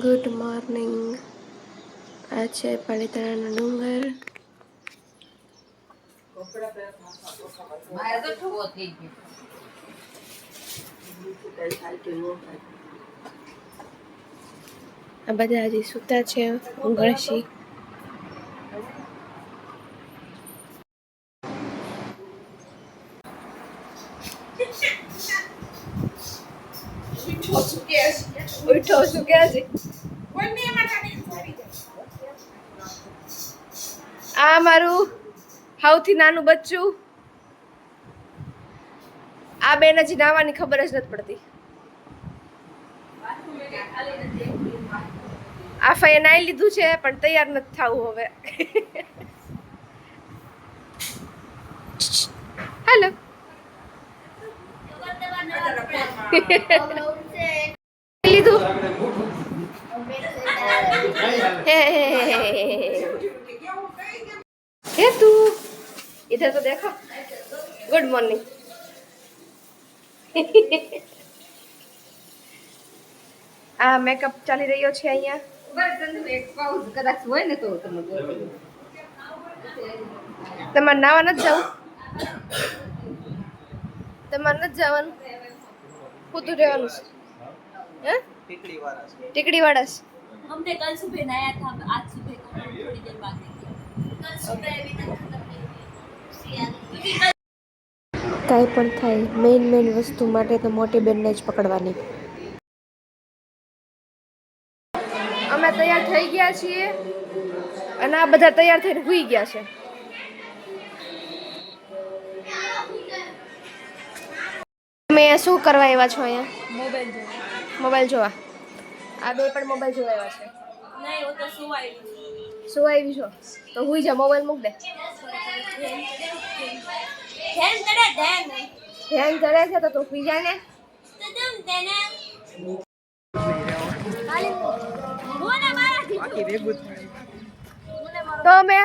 Good morning. આ છે પાલીતાણાનો ડુંગર. આ બધા હજી સૂતા છે. ઊંઘળશી. ઉઠો શું કે છે? આ મારું સૌથી નાનું બચ્ચું. આ બેન હજી નાવાની ખબર જ નથી પડતી. આ ફઈએ નાઈ લીધું છે પણ તૈયાર નથી થવું હવે. હેલો. લીધું हे तू इधर तो देखो. Good morning. આ મેકઅપ ચાલી રહ્યો છે અહીંયા. તમારે નાવા નથી જવું? તમારે નથી જવાનું? પૂતું રહેવાનું છે? हैं? टिकड़ी वाड़ा से हमने कल सुबह नहाया था, आज सुबह थोड़ी देर बाद कल सुबह अभी तक खत्म नहीं हुई. કાંઈ પણ થાય, મેઇન વસ્તુ માટે તો મોટી બેનને જ પકડવાની. અમે તૈયાર થઈ ગયા છીએ અને આ બધા તૈયાર થઈને સૂઈ ગયા છે. તમે શું કરવા આવ્યા છો અહીંયા? મોબાઈલ જોવા. આ બે પણ મોબાઈલ જોવા આવ્યા છે. नहीं वो तो सुवाई શું આવી છો તો હુઈ જા, મોબાઈલ મૂક દે. ધ્યાન કરે ધ્યાન ધ્યાન કરે છે તો તું હુઈ જા ને. તદમ તેને બોલે મારાથી તો અમે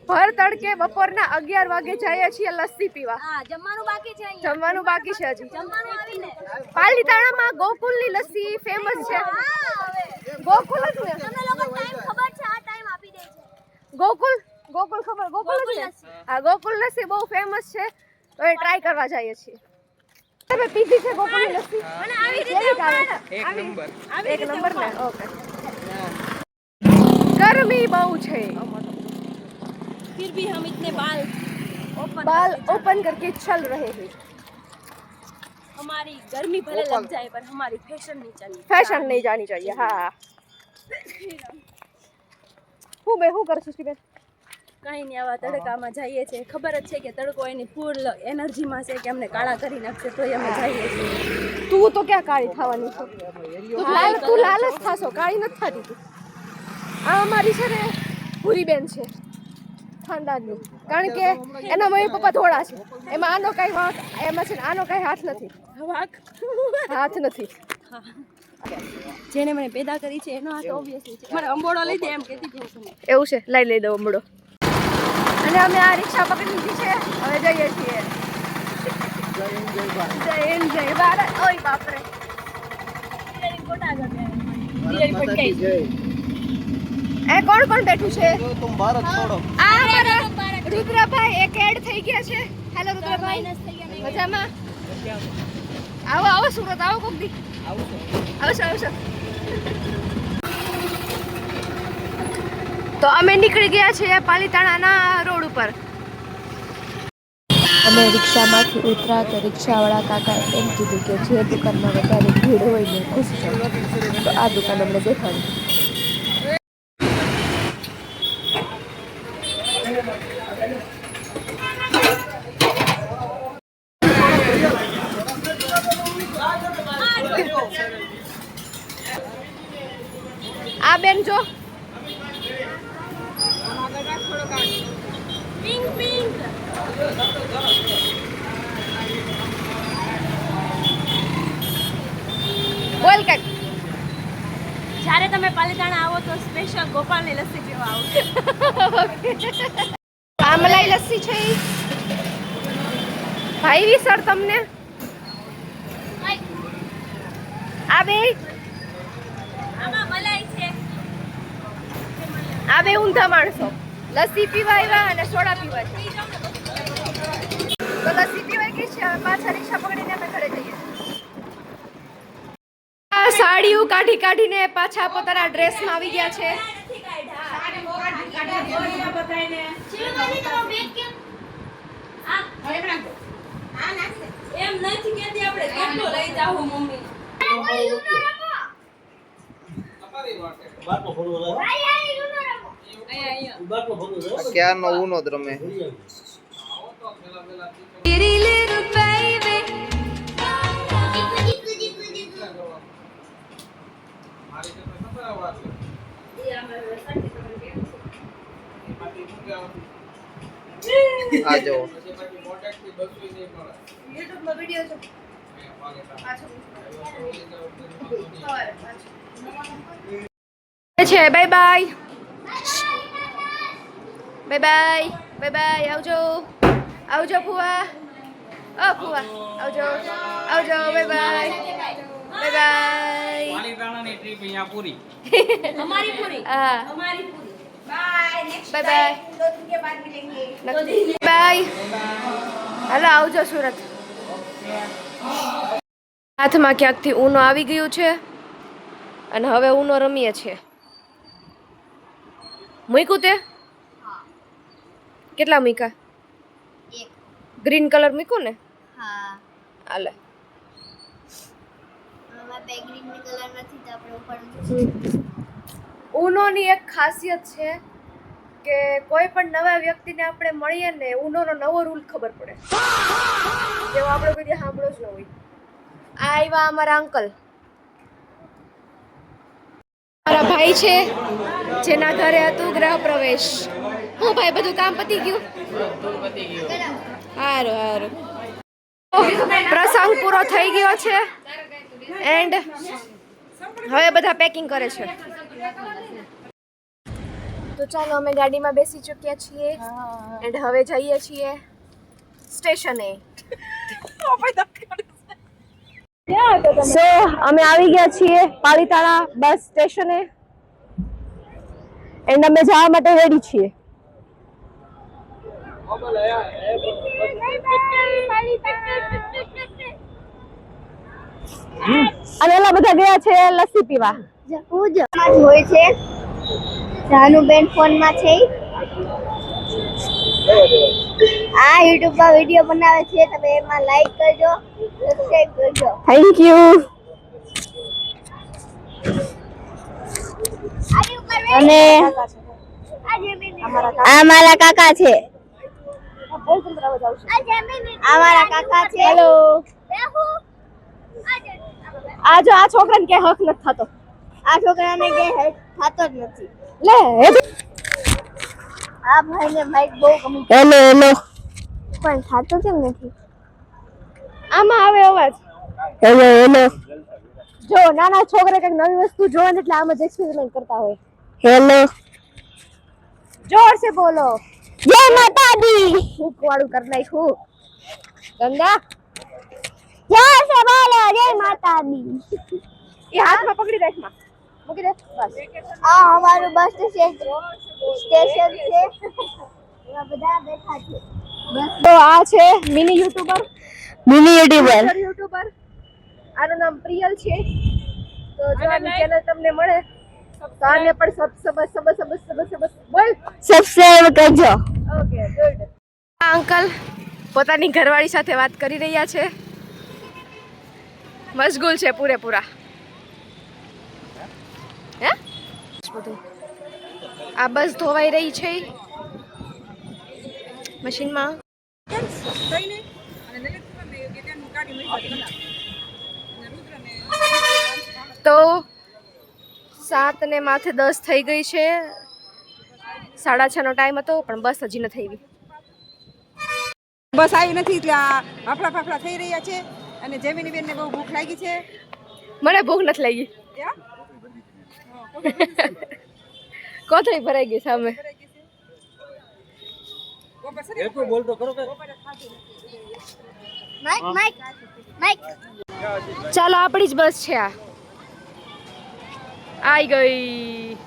ભર તડકે બપોરના 11 વાગે જઈએ છીએ લસ્સી પીવા. હા જમવાનું બાકી છે અહીંયા. જમવાનું બાકી છે હજી. જમવાનું આવીને પાલીતાણામાં ગોકુલની લસ્સી ફેમસ છે. ગોકુલ જ ને? તમને લોકો ટાઈમ ખબર છે? આ ટાઈમ આપી દે છે. ગોકુલ ખબર? ગોકુલ જ ને? હા, ગોકુલ લસ્સી બહુ ફેમસ છે તો એ ટ્રાય કરવા જઈએ છીએ. તમે પીધી છે ગોકુલની લસ્સી? અને આવી રીતે એક નંબર ને. ઓકે. ગરમી બહુ છે. फिर भी हम इतने बाल ओपन करके चल रहे हैं. हमारी गर्मी भले लग जाए पर हमारी फैशन नहीं चली. फैशन नहीं जानी चाहिए. हाँ. હું કરશું બેન? કઈ નહીં, આવા તડકામાં જઈએ છીએ. ખબર જ છે કે તડકો એની ફૂલ એનર્જીમાં છે કે અમને કાળા કરી નાખશે તો અમે જઈએ છીએ. તું તો ક્યાં કાળી થવાની છો? તું લાલ જ થાશો, કાળી નથી થતી તું. આ અમારી છે ને ભૂરી બેન છે ખાનદાનની, કારણ કે એના મમ્મી પપ્પા ધોળા છે. એમાં આનો કઈ વાંક, એમાં છે ને આનો કઈ હાથ નથી. હાથ નથી. જેને મને પેદા કરી છે એનો હાથ ઓબ્વિયસલી છે. મને અંબોડો લઈ દે એમ કહેતી હતી હું. એવું છે? લઈ દઉં અંબડો. અને અમે આ રિક્ષા પકડી લીધી છે, હવે જઈએ છીએ. જય ભારત. ઓય બાપરે. એ કોણ બેઠું છે? આ મારા રુદ્રભાઈ એક એડ થઈ ગયા છે. હેલો રુદ્રભાઈ, મજામાં? આવો સુરત, આવો કોક દી. આવશો. તો અમે નીકળી ગયા છીએ પાલીતાણાના રોડ ઉપર. અમે રિક્ષામાંથી ઉતરા તો રિક્ષાવાળા કાકા એમ કીધું કે જે દુકાનમાં વધારે ભીડ હોય ને ખુશ છે તો આ દુકાન અમને દેખાડી. આ બેન જો પિંક બોલ કે જ્યારે તમે પાલીતાણા આવો તો સ્પેશિયલ ગોપાલની લસ્સી પીવા આવો. આ મલાઈ લસ્સી છે. ભાઈ સર તમને આ બે આમાં મલાઈ છે. બે ઊંધા માણસો લસ્સી પીવા આવ્યા અને સોડા પીવા છે. તો લસ્સી પીવાઈ ગઈ છે, હવે પાછા રિક્ષા પકડીને અમે ઘરે જઈએ. આ સાડીઓ કાઢી કાઢીને પાછા પોતાના ડ્રેસમાં આવી ગયા છે. એમ નથી કેતી આપણે કેટલો લઈ જાવ મમ્મી. ક્યારનો ઊનો જ રમે. આ જો યુટ્યુબમાં વિડિયો છે. છે bye bye bye bye bye bye આવજો આવજો ફુવા ફુવા આવજો આવજો બાય બાય બાય બાય પાલીતાણાની ટ્રીપ અહીંયા પૂરી. અમારી પૂરી હા અમારી પૂરી. બાય બાય બાય હાલો આવજો સુરત. હાથમાં ક્યાંકથી ઊનો આવી ગયું છે અને હવે ઊનો રમીએ છીએ. મૂક્યું તે કેટલા મૂક્યા? ગ્રીન કલર મૂક્યું ને? હા હાલે. આમાં બેકગ્રીન કલર નથી તો આપણે ઉપર ઊનોની એક ખાસિયત છે કે કોઈ પણ નવા વ્યક્તિને આપણે મળીએ ને ઊનોનો નવો રૂલ ખબર પડે જેવો આપણે કોઈ દી સાંભળ્યો જ ન હોય. આ આવ્યા અમારા અંકલ, મારા ભાઈ છે જેના ઘરે હતું ગ્રહ પ્રવેશ. હું ભાઈ બધું કામ પતી ગયું? સારું સારું. પ્રસંગ પૂરો થઈ ગયો છે એન્ડ હવે બધા પેકિંગ કરે છે. તો ચાલો અમે ગાડીમાં બેસી ચૂક્યા છીએ એન્ડ હવે જઈએ છીએ સ્ટેશને. સો અમે આવી ગયા છીએ પાલીતાણા બસ સ્ટેશને એન્ડ અમે જવા માટે રેડી છીએ. અને એલા બધા ગયા છે લસ્સી પીવા. હોય છે જાનુબેન ફોનમાં છે આ યુટ્યુબ પર વિડિયો બનાવે છે તમે એમાં લાઈક કરજો સબસ્ક્રાઇબ કરજો. Thank you. અને આ મારા કાકા છે આ મારા કાકા છે. હેલો. આ જો આ છોકરાને કે હક નથી થતો. આ છોકરાને કે થતો જ નથી. લે આ ભાઈને માઈક બહુ ગમે હેલો હેલો પણ થતો કેમ નથી? આમાં આવે અવાજ. Hello hello. જો નાના છોકરા કઈક નવી વસ્તુ જોવે ને એટલે આમ જ એક્સપેરિમેન્ટ કરતા હોય. હેલો જોર સે બોલો. જય માતા દી. ફૂક વાળું કરી નાખ્યું. ગંગા જય સે બોલો જય માતા દી. એ હાથમાં પકડી રાખ માં મૂકી દે બસ. આ અમારું બસ સ્ટેશન છે એમાં બધા બેઠા છે. તો આ છે મિની યુટ્યુબર યુટ્યુબર આનું નામ પ્રિયલ છે. તો જો આની ચેનલ તમને મળે તો આને પણ બોલ સબસ્ક્રાઇબ કરજો. Okay good. આ અંકલ પોતાની ઘરવાળી સાથે વાત કરી રહ્યા છે. મશગુલ છે પૂરેપૂરા. હે બધું આ બસ ધોવાઈ રહી છે મશીનમાં. તો 7 ને માથે 10 થઈ ગઈ છે. 6:30 નો ટાઈમ હતો પણ બસ હજી નથી આવી. બસ આવી નથી એટલે આ ફાફડા ફાફડા થઈ રહ્યા છે અને જેમિની બેનને બહુ ભૂખ લાગી છે. મને ભૂખ નથી લાગી. કોથળી ભરાઈ ગઈ સામે. માઈક ચાલો આપણી જ બસ છે આ. આવી ગઈ.